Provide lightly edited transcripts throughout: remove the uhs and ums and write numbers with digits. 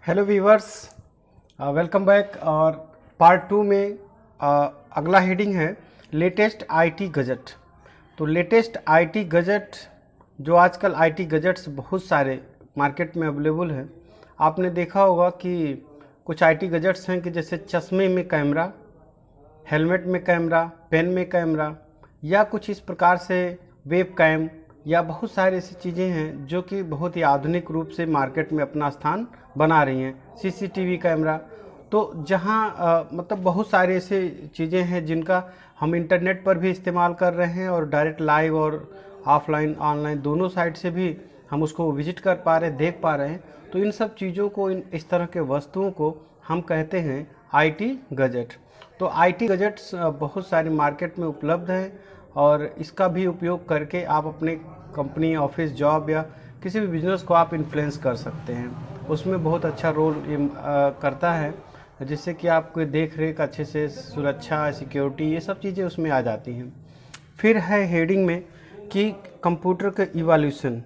Hello viewers, welcome back. और part 2 में अगला हेडिंग है लेटेस्ट आईटी गजट। तो लेटेस्ट आईटी गजट, जो आजकल आईटी गजट्स बहुत सारे मार्केट में अवेलेबल हैं। आपने देखा होगा कि कुछ आईटी गजट्स हैं कि जैसे चश्मे में कैमरा, हेलमेट में कैमरा, पेन में कैमरा, या कुछ इस प्रकार से वेब कैम, या बहुत सारी ऐसी चीज़ें हैं जो कि बहुत ही आधुनिक रूप से मार्केट में अपना स्थान बना रही हैं। सीसीटीवी कैमरा, तो जहां मतलब बहुत सारी ऐसी चीज़ें हैं जिनका हम इंटरनेट पर भी इस्तेमाल कर रहे हैं और डायरेक्ट लाइव और ऑफलाइन ऑनलाइन दोनों साइड से भी हम उसको विजिट कर पा रहे हैं, देख पा रहे हैं। तो इन सब चीज़ों को, इस तरह के वस्तुओं को हम कहते हैं आईटी गजट। तो आईटी गजट्स बहुत सारी मार्केट में उपलब्ध हैं और इसका भी उपयोग करके आप अपने कंपनी, ऑफिस, जॉब या किसी भी बिजनेस को आप इन्फ्लुएंस कर सकते हैं। उसमें बहुत अच्छा रोल ये करता है, जिससे कि आपको देख रेख अच्छे से, सुरक्षा, सिक्योरिटी, ये सब चीज़ें उसमें आ जाती हैं। फिर है हेडिंग में कि कंप्यूटर के इवोल्यूशन।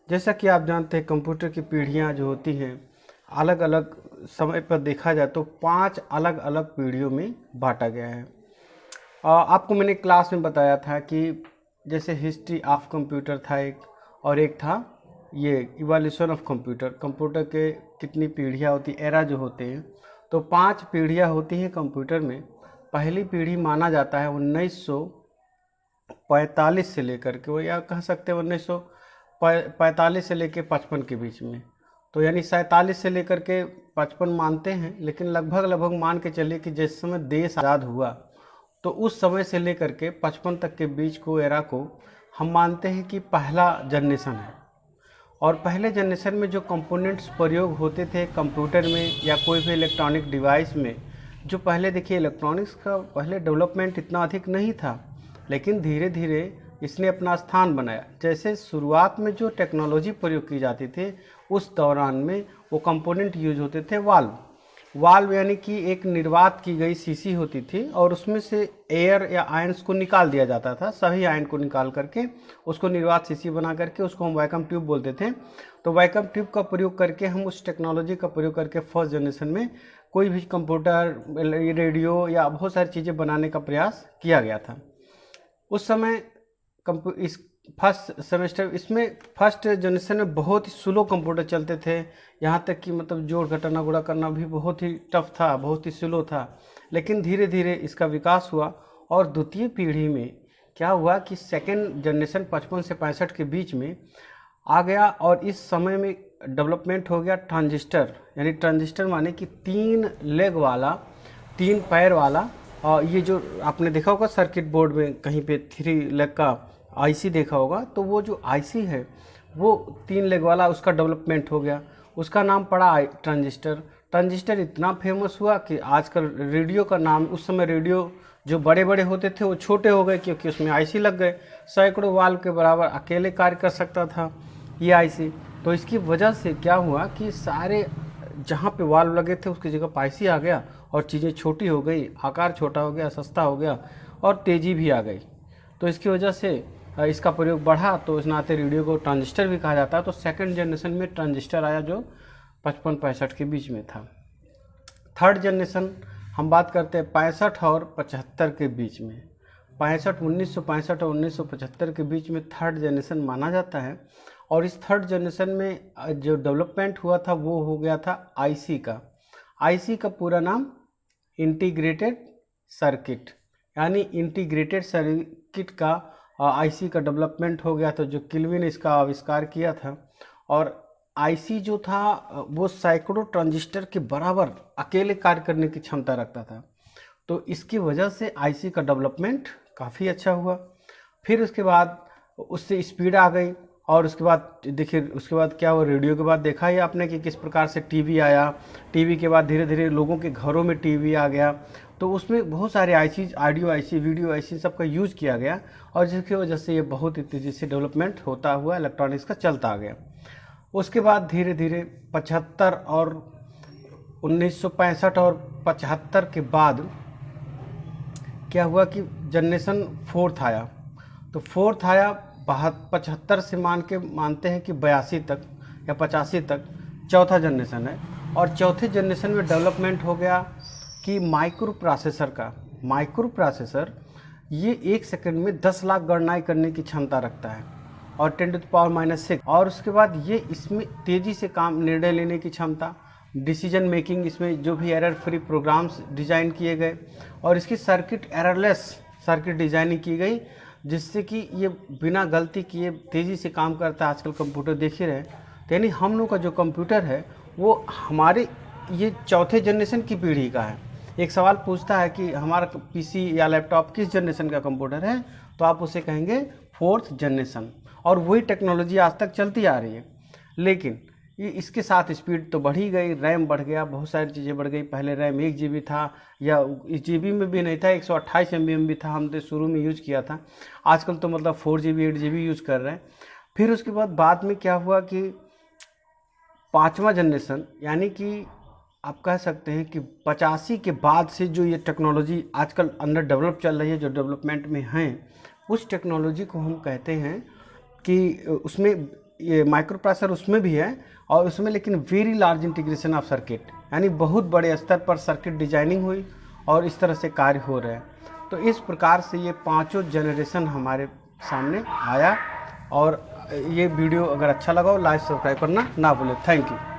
जैसा कि आप जानते हैं कंप्यूटर की पीढ़ियाँ जो होती हैं, अलग अलग समय पर देखा जाए तो 5 अलग अलग पीढ़ियों में बांटा गया है। आपको मैंने क्लास में बताया था कि जैसे हिस्ट्री ऑफ कंप्यूटर था एक, और एक था ये इवोल्यूशन ऑफ कंप्यूटर। कंप्यूटर के कितनी पीढ़ियाँ होती, एरा जो होते हैं, तो 5 पीढ़ियाँ होती हैं कंप्यूटर में। पहली पीढ़ी माना जाता है 1945 से लेकर के, वो या कह सकते हैं 1945 से लेकर 55 के बीच में। तो यानी 47 से लेकर के 55 मानते हैं, लेकिन लगभग मान के चलिए कि जिस समय देश आज़ाद हुआ तो उस समय से लेकर के 55 तक के बीच को, एरा को हम मानते हैं कि पहला जनरेशन है। और पहले जनरेशन में जो कंपोनेंट्स प्रयोग होते थे कंप्यूटर में या कोई भी इलेक्ट्रॉनिक डिवाइस में, जो पहले देखिए इलेक्ट्रॉनिक्स का पहले डेवलपमेंट इतना अधिक नहीं था, लेकिन धीरे धीरे इसने अपना स्थान बनाया। जैसे शुरुआत में जो टेक्नोलॉजी प्रयोग की जाती थी उस दौरान में वो कंपोनेंट यूज होते थे वाल्व यानी कि एक निर्वात की गई शीशी होती थी और उसमें से एयर या आयंस को निकाल दिया जाता था। सभी आयन को निकाल करके उसको निर्वात शीशी बना करके उसको हम वैक्यूम ट्यूब बोलते थे। तो वैक्यूम ट्यूब का प्रयोग करके हम उस टेक्नोलॉजी का प्रयोग करके फर्स्ट जनरेशन में कोई भी कंप्यूटर, रेडियो या बहुत सारी चीज़ें बनाने का प्रयास किया गया था। उस समय इस फर्स्ट सेमेस्टर इसमें फर्स्ट जनरेशन में बहुत ही स्लो कंप्यूटर चलते थे। यहाँ तक कि मतलब जोड़ घटाना गुणा करना भी बहुत ही टफ था, बहुत ही स्लो था। लेकिन धीरे धीरे इसका विकास हुआ और द्वितीय पीढ़ी में क्या हुआ कि सेकेंड जनरेशन 55 से 65 के बीच में आ गया और इस समय में डेवलपमेंट हो गया ट्रांजिस्टर। यानी ट्रांजिस्टर माने कि 3 लेग वाला, 3 पैर वाला, और ये जो आपने देखा होगा सर्किट बोर्ड में कहीं पे 3 लेग का आईसी देखा होगा, तो वो जो आईसी है वो 3 लेग वाला, उसका डेवलपमेंट हो गया। उसका नाम पड़ा ट्रांजिस्टर। ट्रांजिस्टर इतना फेमस हुआ कि आजकल रेडियो का नाम, उस समय रेडियो जो बड़े बड़े होते थे वो छोटे हो गए क्योंकि उसमें आईसी लग गए। सैकड़ों वाल्व के बराबर अकेले कार्य कर सकता था ये आईसी। तो इसकी वजह से क्या हुआ कि सारे जहाँ पे वाल्व लगे थे उसकी जगह आईसी आ गया और चीज़ें छोटी हो गई, आकार छोटा हो गया, सस्ता हो गया और तेज़ी भी आ गई। तो इसकी वजह से इसका प्रयोग बढ़ा, तो इस नाते रेडियो को ट्रांजिस्टर भी कहा जाता है। तो सेकंड जनरेशन में ट्रांजिस्टर आया जो 55-65 के बीच में था। थर्ड जनरेशन हम बात करते हैं 65 और 75 के बीच में। 1965 और 1975 के बीच में थर्ड जनरेशन माना जाता है। और इस थर्ड जनरेशन में जो डेवलपमेंट हुआ था वो हो गया था आईसी का। आईसी का पूरा नाम इंटीग्रेटेड सर्किट, यानी इंटीग्रेटेड सर्किट का आईसी का डेवलपमेंट हो गया था, जो केल्विन ने इसका आविष्कार किया था। और आईसी जो था वो सैकड़ों ट्रांजिस्टर के बराबर अकेले कार्य करने की क्षमता रखता था। तो इसकी वजह से आईसी का डेवलपमेंट काफ़ी अच्छा हुआ। फिर उसके बाद उससे स्पीड आ गई और उसके बाद देखिए उसके बाद क्या हुआ, रेडियो के बाद देखा ही आपने कि किस प्रकार से टीवी आया। टीवी के बाद धीरे धीरे लोगों के घरों में टीवी आ गया, तो उसमें बहुत सारे IC, audio IC, video IC सबका यूज़ किया गया और जिसकी वजह से ये बहुत ही तेज़ी से डेवलपमेंट होता हुआ इलेक्ट्रॉनिक्स का चलता आ गया। उसके बाद धीरे धीरे 75 और 1965 और 75 के बाद क्या हुआ कि जनरेशन फोर्थ आया। तो फोर्थ आया 75 से मानते हैं कि 82 तक या 85 तक चौथा जनरेशन है। और चौथे जनरेशन में डेवलपमेंट हो गया कि माइक्रो प्रोसेसर का। माइक्रो प्रोसेसर ये 1 सेकंड में 10 लाख गणनाएं करने की क्षमता रखता है और 10⁻⁻⁶। और उसके बाद ये इसमें तेज़ी से काम निर्णय लेने की क्षमता, डिसीजन मेकिंग, इसमें जो भी एरर फ्री प्रोग्राम्स डिज़ाइन किए गए और इसकी सर्किट एररलेस सर्किट डिज़ाइनिंग की गई, जिससे कि ये बिना गलती किए तेज़ी से काम करता है। आजकल कंप्यूटर देख ही रहे, तो यानी हम लोग का जो कंप्यूटर है वो हमारे ये चौथे जनरेशन की पीढ़ी का है। एक सवाल पूछता है कि हमारा पीसी या लैपटॉप किस जनरेशन का कंप्यूटर है, तो आप उसे कहेंगे 4th जनरेशन। और वही टेक्नोलॉजी आज तक चलती आ रही है, लेकिन ये इसके साथ स्पीड तो बढ़ ही गई, रैम बढ़ गया, बहुत सारी चीज़ें बढ़ गई। पहले रैम 1 GB था, या इस GB में भी नहीं था, 128 MB में भी था, हमने शुरू में यूज़ किया था। आजकल तो मतलब 4 GB 8 GB यूज़ कर रहे हैं। फिर उसके बाद में क्या हुआ कि 5वां जनरेशन, यानी कि आप कह सकते हैं कि 85 के बाद से जो ये टेक्नोलॉजी आजकल अंदर डेवलप चल रही है, जो डेवलपमेंट में हैं, उस टेक्नोलॉजी को हम कहते हैं कि उसमें ये माइक्रो प्रोसेसर उसमें भी है, और उसमें लेकिन very large integration of circuit, यानी बहुत बड़े स्तर पर सर्किट डिजाइनिंग हुई और इस तरह से कार्य हो रहे हैं। तो इस प्रकार से ये 5 जनरेशन हमारे सामने आया। और ये वीडियो अगर अच्छा लगा हो, लाइक सब्सक्राइब करना ना भूलें। Thank you.